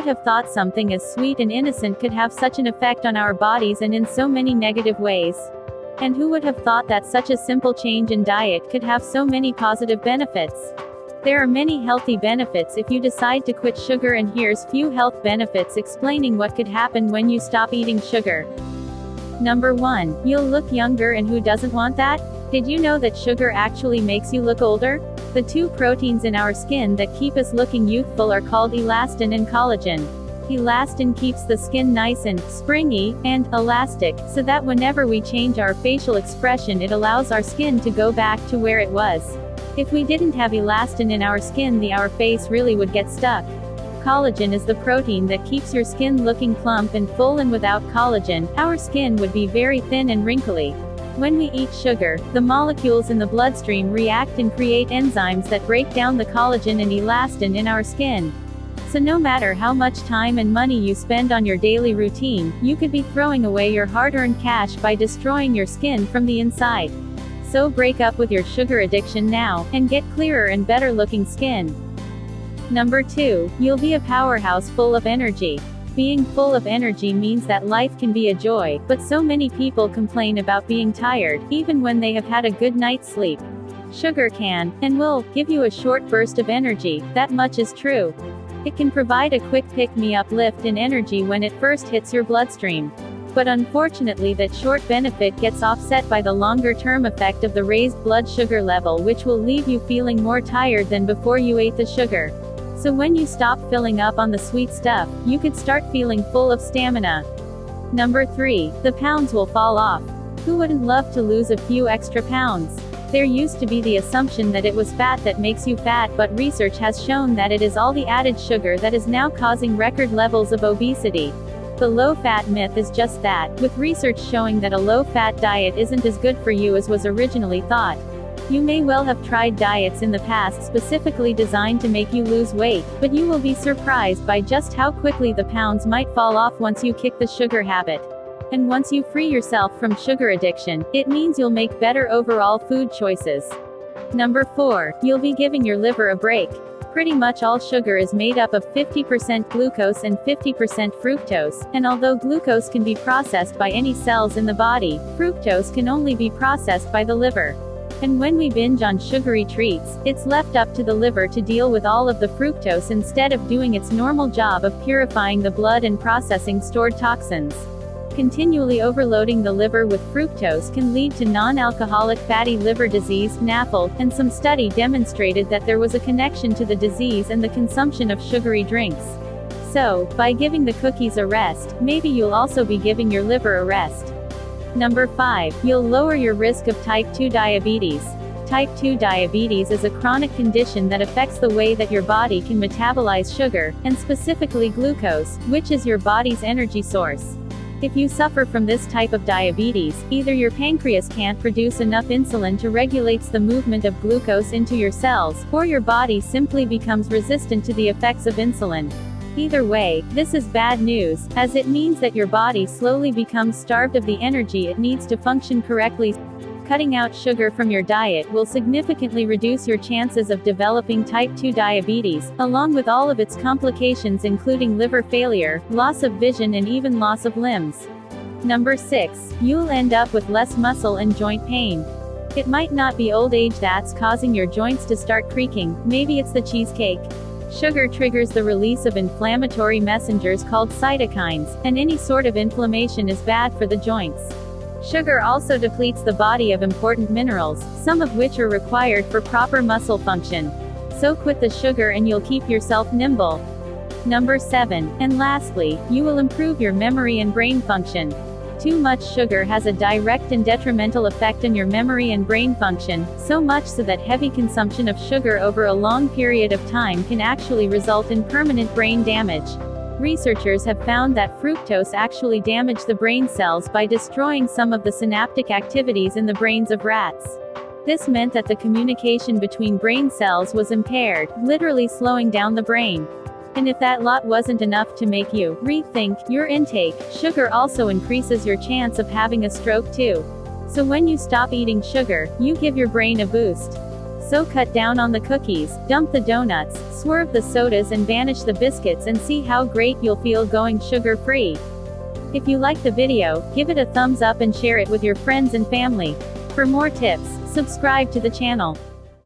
would have thought something as sweet and innocent could have such an effect on our bodies and in so many negative ways? And who would have thought that such a simple change in diet could have so many positive benefits? There are many healthy benefits if you decide to quit sugar, and here's few health benefits explaining what could happen when you stop eating sugar. Number 1. You'll look younger, and who doesn't want that? Did you know that sugar actually makes you look older? The two proteins in our skin that keep us looking youthful are called elastin and collagen. Elastin keeps the skin nice and springy and elastic, so that whenever we change our facial expression, it allows our skin to go back to where it was. If we didn't have elastin in our skin, our face really would get stuck. Collagen is the protein that keeps your skin looking plump and full, and without collagen, our skin would be very thin and wrinkly. When we eat sugar, the molecules in the bloodstream react and create enzymes that break down the collagen and elastin in our skin. So no matter how much time and money you spend on your daily routine, you could be throwing away your hard-earned cash by destroying your skin from the inside. So break up with your sugar addiction now, and get clearer and better looking skin. Number 2. You'll be a powerhouse full of energy. Being full of energy means that life can be a joy, but so many people complain about being tired, even when they have had a good night's sleep. Sugar can, and will, give you a short burst of energy, that much is true. It can provide a quick pick-me-up lift in energy when it first hits your bloodstream. But unfortunately, that short benefit gets offset by the longer-term effect of the raised blood sugar level, which will leave you feeling more tired than before you ate the sugar. So when you stop filling up on the sweet stuff, you could start feeling full of stamina. Number 3. The pounds will fall off. Who wouldn't love to lose a few extra pounds? There used to be the assumption that it was fat that makes you fat, but research has shown that it is all the added sugar that is now causing record levels of obesity. The low-fat myth is just that, with research showing that a low-fat diet isn't as good for you as was originally thought. You may well have tried diets in the past specifically designed to make you lose weight, but you will be surprised by just how quickly the pounds might fall off once you kick the sugar habit. And once you free yourself from sugar addiction, it means you'll make better overall food choices. Number 4. You'll be giving your liver a break. Pretty much all sugar is made up of 50% glucose and 50% fructose, and although glucose can be processed by any cells in the body, fructose can only be processed by the liver. And when we binge on sugary treats, it's left up to the liver to deal with all of the fructose instead of doing its normal job of purifying the blood and processing stored toxins. Continually overloading the liver with fructose can lead to non-alcoholic fatty liver disease (NAFLD), and some study demonstrated that there was a connection to the disease and the consumption of sugary drinks. So, by giving the cookies a rest, maybe you'll also be giving your liver a rest. Number 5. You'll lower your risk of type 2 diabetes. Type 2 diabetes is a chronic condition that affects the way that your body can metabolize sugar, and specifically glucose, which is your body's energy source. If you suffer from this type of diabetes, either your pancreas can't produce enough insulin to regulate the movement of glucose into your cells, or your body simply becomes resistant to the effects of insulin. Either way, this is bad news, as it means that your body slowly becomes starved of the energy it needs to function correctly. Cutting out sugar from your diet will significantly reduce your chances of developing type 2 diabetes, along with all of its complications including liver failure, loss of vision, and even loss of limbs. Number 6. You'll end up with less muscle and joint pain. It might not be old age that's causing your joints to start creaking, maybe it's the cheesecake. Sugar triggers the release of inflammatory messengers called cytokines, and any sort of inflammation is bad for the joints. Sugar also depletes the body of important minerals, some of which are required for proper muscle function. So quit the sugar and you'll keep yourself nimble. Number 7. And lastly, you will improve your memory and brain function. Too much sugar has a direct and detrimental effect on your memory and brain function, so much so that heavy consumption of sugar over a long period of time can actually result in permanent brain damage. Researchers have found that fructose actually damaged the brain cells by destroying some of the synaptic activities in the brains of rats. This meant that the communication between brain cells was impaired, literally slowing down the brain. And if that lot wasn't enough to make you rethink your intake, sugar also increases your chance of having a stroke too. So when you stop eating sugar, you give your brain a boost. So cut down on the cookies, dump the donuts, swerve the sodas and banish the biscuits and see how great you'll feel going sugar-free. If you like the video, give it a thumbs up and share it with your friends and family. For more tips, subscribe to the channel.